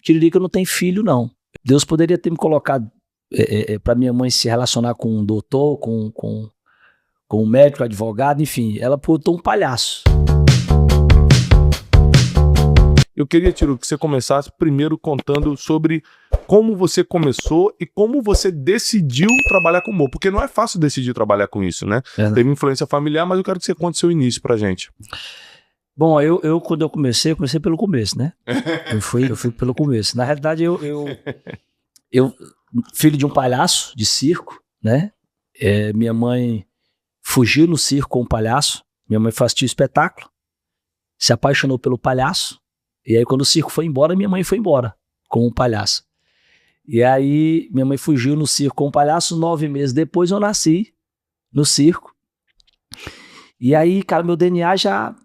Tiririca não tem filho, não. Deus poderia ter me colocado para minha mãe se relacionar com um doutor, com um médico, advogado, enfim. Ela botou um palhaço. Eu queria, Tiro, que você começasse primeiro contando sobre como você começou e como você decidiu trabalhar com humor. Porque não é fácil decidir trabalhar com isso, né? Teve influência familiar, mas eu quero que você conte seu início pra gente. Bom, eu quando eu comecei pelo começo, né? Eu fui pelo começo. Na realidade, eu filho de um palhaço de circo, né? Minha mãe fugiu no circo com um palhaço. Minha mãe fazia espetáculo, se apaixonou pelo palhaço. E aí, quando o circo foi embora, minha mãe foi embora com um palhaço. E aí, minha mãe fugiu no circo com um palhaço. 9 meses depois, eu nasci no circo. E aí, cara, meu DNA já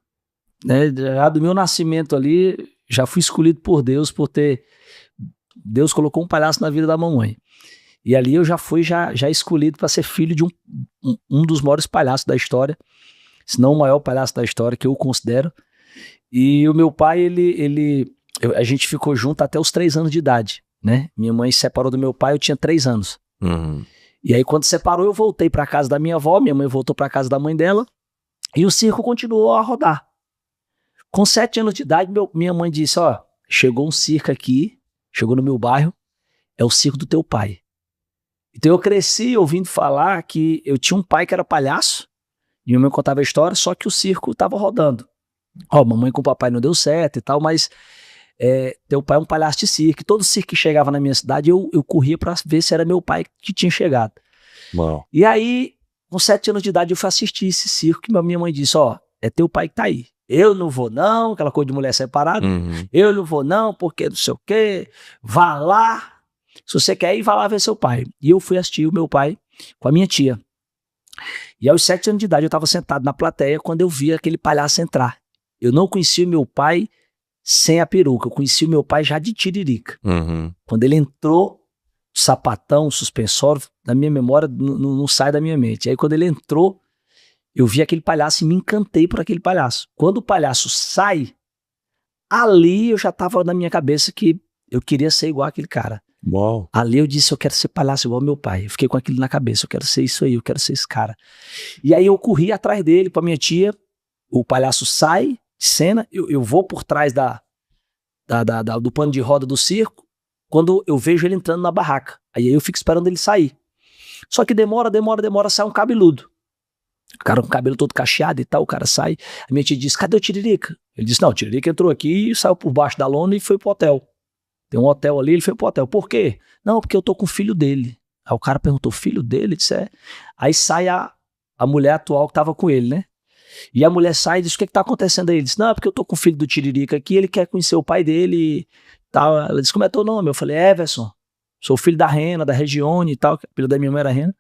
do meu nascimento ali, já fui escolhido por Deus, Deus colocou um palhaço na vida da mamãe. E ali eu já fui escolhido para ser filho de um dos maiores palhaços da história, se não o maior palhaço da história, que eu considero. E o meu pai, a gente ficou junto até os 3 anos de idade, né? Minha mãe se separou do meu pai, eu tinha 3 anos. Uhum. E aí, quando separou, eu voltei para casa da minha avó, minha mãe voltou para casa da mãe dela, e o circo continuou a rodar. Com 7 anos de idade, minha mãe disse, chegou um circo aqui, chegou no meu bairro, é o circo do teu pai. Então eu cresci ouvindo falar que eu tinha um pai que era palhaço, e minha mãe contava a história, só que o circo estava rodando. Mamãe com o papai não deu certo e tal, mas teu pai é um palhaço de circo. Todo circo que chegava na minha cidade, eu corria pra ver se era meu pai que tinha chegado. Uau. E aí, com 7 anos de idade, eu fui assistir esse circo, que minha mãe disse, é teu pai que tá aí. Eu não vou não, aquela coisa de mulher separada. Uhum. Eu não vou não, porque não sei o quê. Vá lá. Se você quer ir, vá lá ver seu pai. E eu fui assistir o meu pai com a minha tia. E aos 7 anos de idade, eu estava sentado na plateia quando eu vi aquele palhaço entrar. Eu não conhecia o meu pai sem a peruca. Eu conheci o meu pai já de Tiririca. Uhum. Quando ele entrou, sapatão, suspensório, na minha memória, não sai da minha mente. Aí quando ele entrou, eu vi aquele palhaço e me encantei por aquele palhaço. Quando o palhaço sai, ali eu já estava na minha cabeça que eu queria ser igual aquele cara. Uau. Ali eu disse, eu quero ser palhaço igual meu pai. Eu fiquei com aquilo na cabeça, eu quero ser isso aí, eu quero ser esse cara. E aí eu corri atrás dele pra minha tia, o palhaço sai de cena, eu vou por trás do pano de roda do circo, quando eu vejo ele entrando na barraca. Aí eu fico esperando ele sair. Só que demora, sai um cabeludo. O cara com o cabelo todo cacheado e tal, o cara sai. A minha tia disse, cadê o Tiririca? Ele disse, não, o Tiririca entrou aqui e saiu por baixo da lona e foi pro hotel. Tem um hotel ali, ele foi pro hotel. Por quê? Não, porque eu tô com o filho dele. Aí o cara perguntou, filho dele? Ele disse, Aí sai a mulher atual que tava com ele, né? E a mulher sai e diz, o que tá acontecendo aí? Ele disse, não, é porque eu tô com o filho do Tiririca aqui, ele quer conhecer o pai dele e tal. Ela disse, como é teu nome? Eu falei, Everson, sou filho da Rena, da Regione e tal, que a filha da minha mãe era Rena.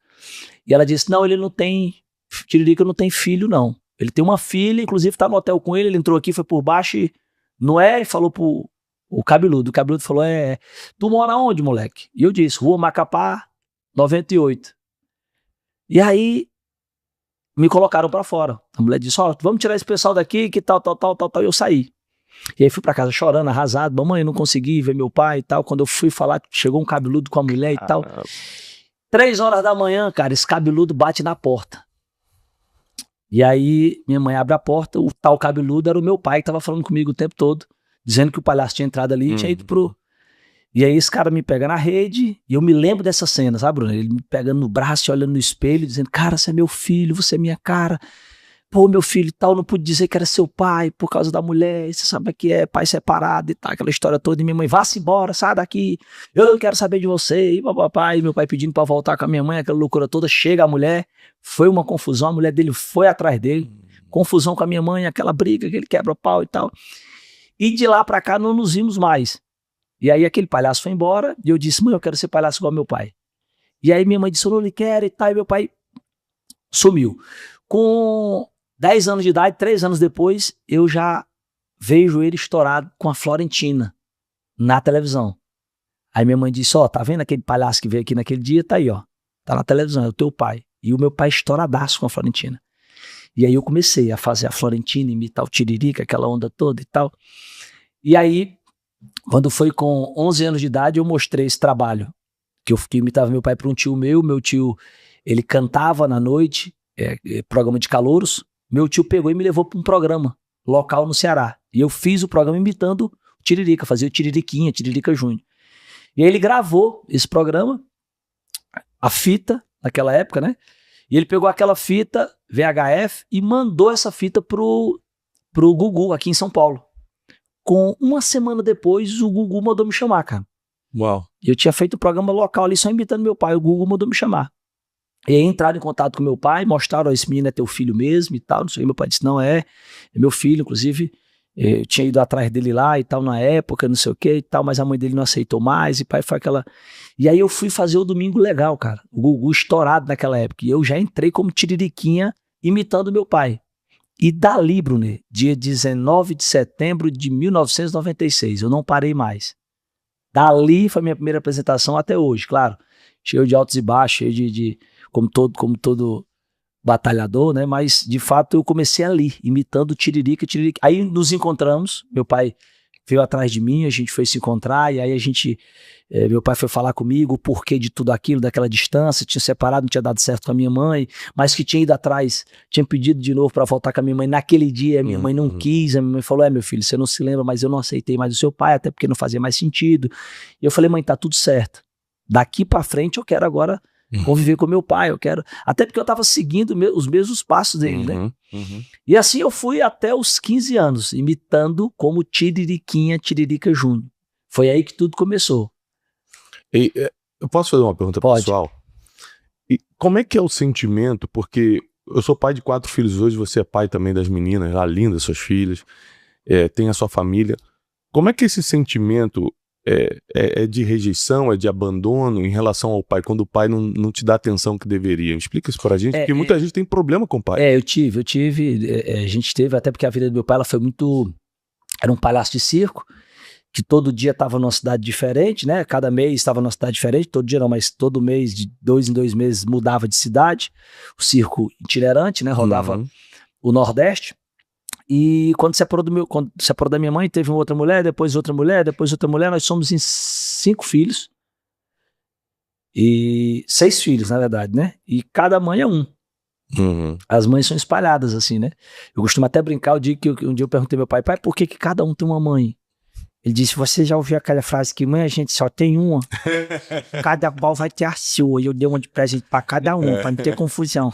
E ela disse, não, ele não tem, Tiririca não tem filho, não. Ele tem uma filha, inclusive tá no hotel com ele entrou aqui, foi por baixo e falou pro o cabeludo. O cabeludo falou, tu mora onde, moleque? E eu disse, Rua Macapá, 98. E aí, me colocaram pra fora. A mulher disse, vamos tirar esse pessoal daqui, que tal. E eu saí. E aí fui pra casa chorando, arrasado. Mamãe, eu não consegui ver meu pai e tal. Quando eu fui falar, chegou um cabeludo com a mulher e tal. 3 horas da manhã, cara, esse cabeludo bate na porta. E aí, minha mãe abre a porta, o tal cabeludo era o meu pai que tava falando comigo o tempo todo, dizendo que o palhaço tinha entrado ali e tinha ido pro... E aí esse cara me pega na rede, e eu me lembro dessa cena, sabe, Bruno? Ele me pegando no braço e olhando no espelho, dizendo, cara, você é meu filho, você é minha cara. Pô, meu filho e tal, não pude dizer que era seu pai por causa da mulher, você sabe que é pai separado e tal, aquela história toda. E minha mãe, vá-se embora, sai daqui, eu não quero saber de você. E papai, e meu pai pedindo pra voltar com a minha mãe, aquela loucura toda. Chega a mulher, foi uma confusão, a mulher dele foi atrás dele, confusão com a minha mãe, aquela briga, aquele quebra-pau e tal. E de lá pra cá não nos vimos mais. E aí aquele palhaço foi embora, e eu disse, mãe, eu quero ser palhaço igual meu pai. E aí minha mãe disse, eu não lhe quero e tal, e meu pai sumiu. Com 10 anos de idade, 3 anos depois, eu já vejo ele estourado com a Florentina na televisão. Aí minha mãe disse, tá vendo aquele palhaço que veio aqui naquele dia? Tá aí, tá na televisão, é o teu pai. E o meu pai estouradaço com a Florentina. E aí eu comecei a fazer a Florentina, imitar o Tiririca, aquela onda toda e tal. E aí Quando foi com 11 anos de idade, eu mostrei esse trabalho, que eu imitava meu pai para um tio meu tio, ele cantava na noite, programa de calouros, meu tio pegou e me levou para um programa local no Ceará, e eu fiz o programa imitando o Tiririca, fazia o Tiririca Júnior. E aí ele gravou esse programa, a fita, naquela época, né? E ele pegou aquela fita VHF e mandou essa fita pro Gugu, aqui em São Paulo. Com uma semana depois, o Gugu mandou me chamar, cara. Uau. Eu tinha feito o programa local ali, só imitando meu pai. O Gugu mandou me chamar. E aí entraram em contato com meu pai, mostraram, esse menino é teu filho mesmo e tal. Não sei, meu pai disse, não, é meu filho, inclusive. Eu tinha ido atrás dele lá e tal, na época, não sei o que e tal, mas a mãe dele não aceitou mais, e pai foi aquela... E aí eu fui fazer o Domingo Legal, cara. O Gugu estourado naquela época. E eu já entrei como Tiririquinha, imitando meu pai. E dali, Brunet, dia 19 de setembro de 1996, eu não parei mais. Dali foi a minha primeira apresentação até hoje, claro. Cheio de altos e baixos, cheio de como todo batalhador, né? Mas, de fato, eu comecei ali, imitando o Tiririca. Aí nos encontramos, meu pai veio atrás de mim, a gente foi se encontrar, e aí meu pai foi falar comigo o porquê de tudo aquilo, daquela distância, tinha separado, não tinha dado certo com a minha mãe, mas que tinha ido atrás, tinha pedido de novo para voltar com a minha mãe naquele dia, a minha mãe não quis, a minha mãe falou, meu filho, você não se lembra, mas eu não aceitei mais o seu pai, até porque não fazia mais sentido. E eu falei, mãe, tá tudo certo, daqui para frente eu quero agora conviver com meu pai, eu quero, até porque eu tava seguindo os mesmos passos dele, né? E assim eu fui até os 15 anos, imitando como Tiririca Júnior. Foi aí que tudo começou. E, eu posso fazer uma pergunta pessoal? E como é que é o sentimento? Porque eu sou pai de 4 filhos hoje, você é pai também das meninas, lindas suas filhas, tem a sua família. Como é que esse sentimento é de rejeição, é de abandono em relação ao pai, quando o pai não te dá a atenção que deveria? Explica isso pra gente, porque muita gente tem problema com o pai. Eu tive, a gente teve, até porque a vida do meu pai ela foi muito... Era um palhaço de circo, que todo dia estava numa cidade diferente, né? Cada mês estava numa cidade diferente, todo dia não, mas todo mês, de 2 em 2 meses, mudava de cidade. O circo itinerante, né? Rodava o Nordeste. E quando separou da minha mãe, teve uma outra mulher, depois outra mulher, nós somos em 5 filhos. E 6 filhos, na verdade, né? E cada mãe é um. As mães são espalhadas, assim, né? Eu costumo até brincar, um dia eu perguntei ao meu pai, por que cada um tem uma mãe? Ele disse, você já ouviu aquela frase que mãe, a gente só tem uma? Cada qual vai ter a sua. E eu dei uma de presente pra cada um, pra não ter confusão.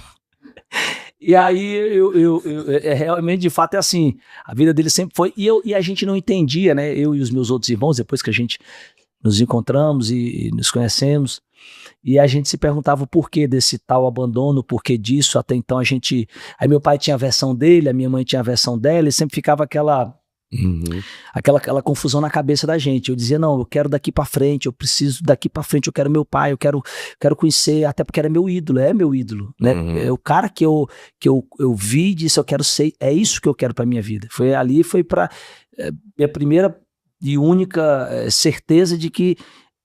E aí, realmente, de fato, é assim. A vida dele sempre foi... E a gente não entendia, né? Eu e os meus outros irmãos, depois que a gente nos encontramos e nos conhecemos, e a gente se perguntava o porquê desse tal abandono, o porquê disso. Até então, Aí meu pai tinha a versão dele, a minha mãe tinha a versão dela, e sempre ficava aquela confusão na cabeça da gente. Eu dizia, não, eu quero daqui pra frente, eu preciso daqui pra frente, eu quero meu pai, eu quero conhecer, até porque era meu ídolo, é meu ídolo, né? É o cara que eu vi e disse, eu quero ser, é isso que eu quero pra minha vida. Foi pra minha primeira e única certeza de que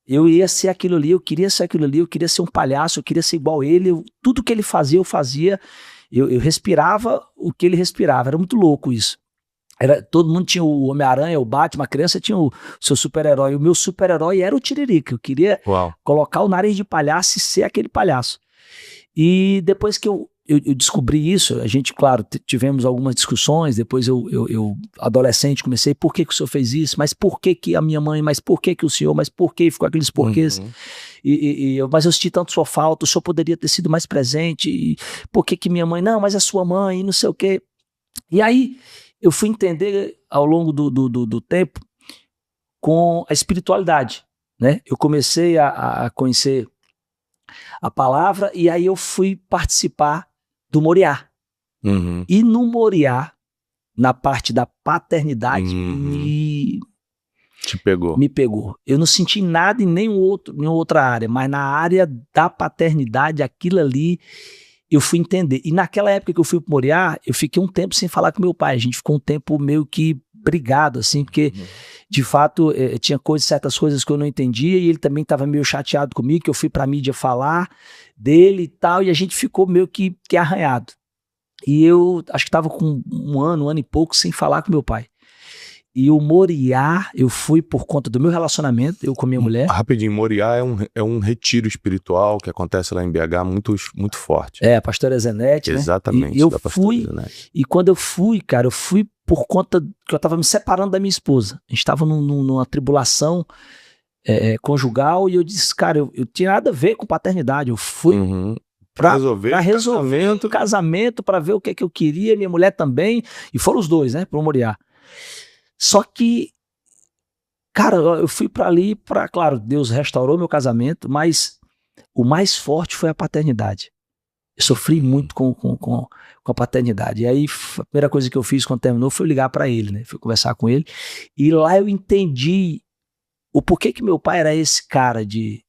eu ia ser aquilo ali, eu queria ser aquilo ali, eu queria ser um palhaço, eu queria ser igual a ele, tudo que ele fazia, eu fazia, eu respirava o que ele respirava, era muito louco isso. Todo mundo tinha o Homem-Aranha, o Batman, a criança tinha o seu super-herói. O meu super-herói era o Tiririca. Eu queria colocar o nariz de palhaço e ser aquele palhaço. E depois que eu descobri isso, a gente, claro, tivemos algumas discussões. Depois eu adolescente, comecei, por que o senhor fez isso? Mas por que a minha mãe? Mas por que o senhor? Mas por que? Ficou aqueles porquês. Mas eu senti tanto sua falta, o senhor poderia ter sido mais presente. E por que minha mãe? Não, mas a sua mãe, e não sei o quê. E aí... eu fui entender ao longo do tempo com a espiritualidade, né? Eu comecei a conhecer a palavra e aí eu fui participar do Moriá. E no Moriá, na parte da paternidade, me pegou. Eu não senti nada em nenhuma outra área, mas na área da paternidade, aquilo ali... eu fui entender. E naquela época que eu fui pro Moriá, eu fiquei um tempo sem falar com meu pai. A gente ficou um tempo meio que brigado, assim, porque, de fato, tinha certas coisas que eu não entendia e ele também estava meio chateado comigo, que eu fui pra mídia falar dele e tal, e a gente ficou meio que arranhado. E eu acho que estava com um ano e pouco sem falar com meu pai. E o Moriá, eu fui por conta do meu relacionamento, eu com a minha mulher. Rapidinho, Moriá é um retiro espiritual que acontece lá em BH muito forte. A pastora Zenete, né? Exatamente, e eu fui, e quando eu fui, cara, eu fui por conta que eu tava me separando da minha esposa. A gente tava numa tribulação conjugal e eu disse, cara, eu tinha nada a ver com paternidade, eu fui pra resolver o casamento, pra ver o que eu queria, minha mulher também, e foram os dois, né, pro Moriá. Só que, cara, eu fui pra ali, claro, Deus restaurou meu casamento, mas o mais forte foi a paternidade. Eu sofri muito com a paternidade. E aí, a primeira coisa que eu fiz quando terminou foi ligar pra ele, né? Fui conversar com ele. E lá eu entendi o porquê que meu pai era esse cara de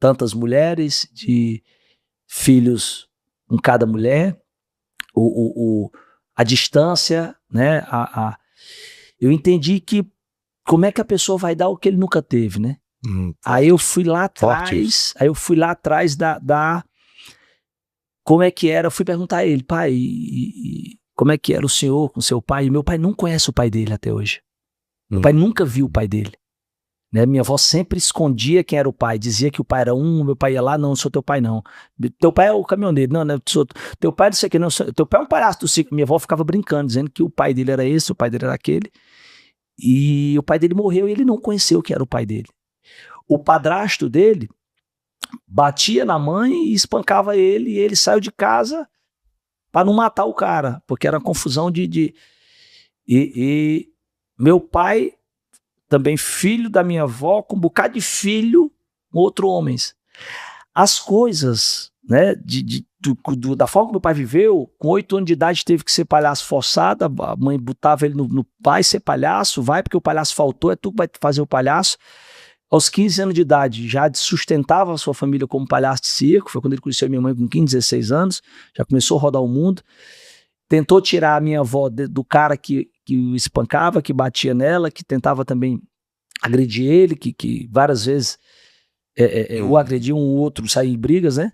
tantas mulheres, de filhos com cada mulher, a distância, né? Eu entendi que como é que a pessoa vai dar o que ele nunca teve, né? Aí eu fui lá atrás, da como é que era, eu fui perguntar a ele, pai, como é que era o senhor com seu pai? E meu pai não conhece o pai dele até hoje. Meu pai nunca viu o pai dele. Né? Minha avó sempre escondia quem era o pai, dizia que o pai era meu pai ia lá, não sou teu pai não. Teu pai é o caminhoneiro, não sou, teu pai não sei o que, não, teu pai é um palhaço do circo. Minha avó ficava brincando, dizendo que o pai dele era esse, o pai dele era aquele. E o pai dele morreu e ele não conheceu quem era o pai dele. O padrasto dele batia na mãe e espancava ele, e ele saiu de casa para não matar o cara, porque era confusão E meu pai, também filho da minha avó, com um bocado de filho com outros homens. As coisas, né, da forma que meu pai viveu, com 8 anos de idade teve que ser palhaço forçado, a mãe botava ele no vai ser palhaço, vai porque o palhaço faltou, é tu que vai fazer o palhaço. Aos 15 anos de idade, já sustentava a sua família como palhaço de circo, foi quando ele conheceu minha mãe com 15, 16 anos, já começou a rodar o mundo. Tentou tirar a minha avó do cara que o espancava, que batia nela, que tentava também agredir ele, que várias vezes o agrediu um ou outro, saía em brigas, né?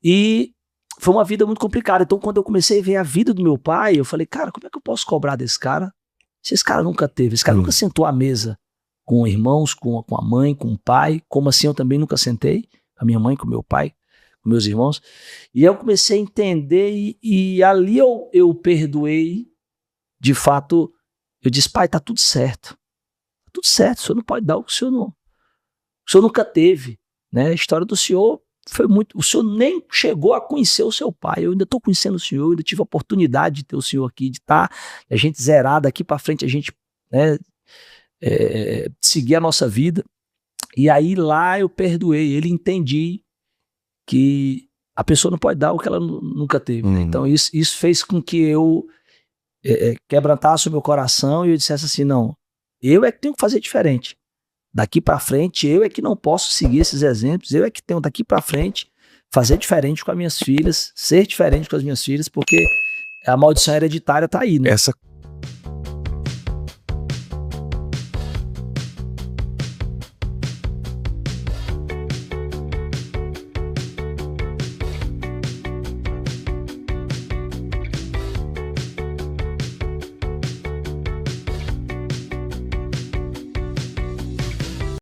E foi uma vida muito complicada. Então, quando eu comecei a ver a vida do meu pai, eu falei, cara, como é que eu posso cobrar desse cara? Se esse cara nunca teve, esse cara nunca sentou à mesa com irmãos, com a mãe, com o pai, como assim eu também nunca sentei, com a minha mãe, com o meu pai, com meus irmãos. E eu comecei a entender e ali eu perdoei, de fato, eu disse, pai, tá tudo certo. Tá tudo certo, o senhor não pode dar o que o senhor nunca teve. Né? A história do senhor foi muito... O senhor nem chegou a conhecer o seu pai. Eu ainda estou conhecendo o senhor, eu ainda tive a oportunidade de ter o senhor aqui, de estar a gente zerado daqui para frente, a gente... Né, seguir a nossa vida. E aí lá eu perdoei ele, entendi que a pessoa não pode dar o que ela nunca teve. Né? Então isso fez com que eu quebrantasse o meu coração e eu dissesse assim, não, eu é que tenho que fazer diferente. Daqui para frente eu é que não posso seguir esses exemplos, eu é que tenho daqui para frente fazer diferente com as minhas filhas, ser diferente com as minhas filhas, porque a maldição hereditária tá aí, né? Essa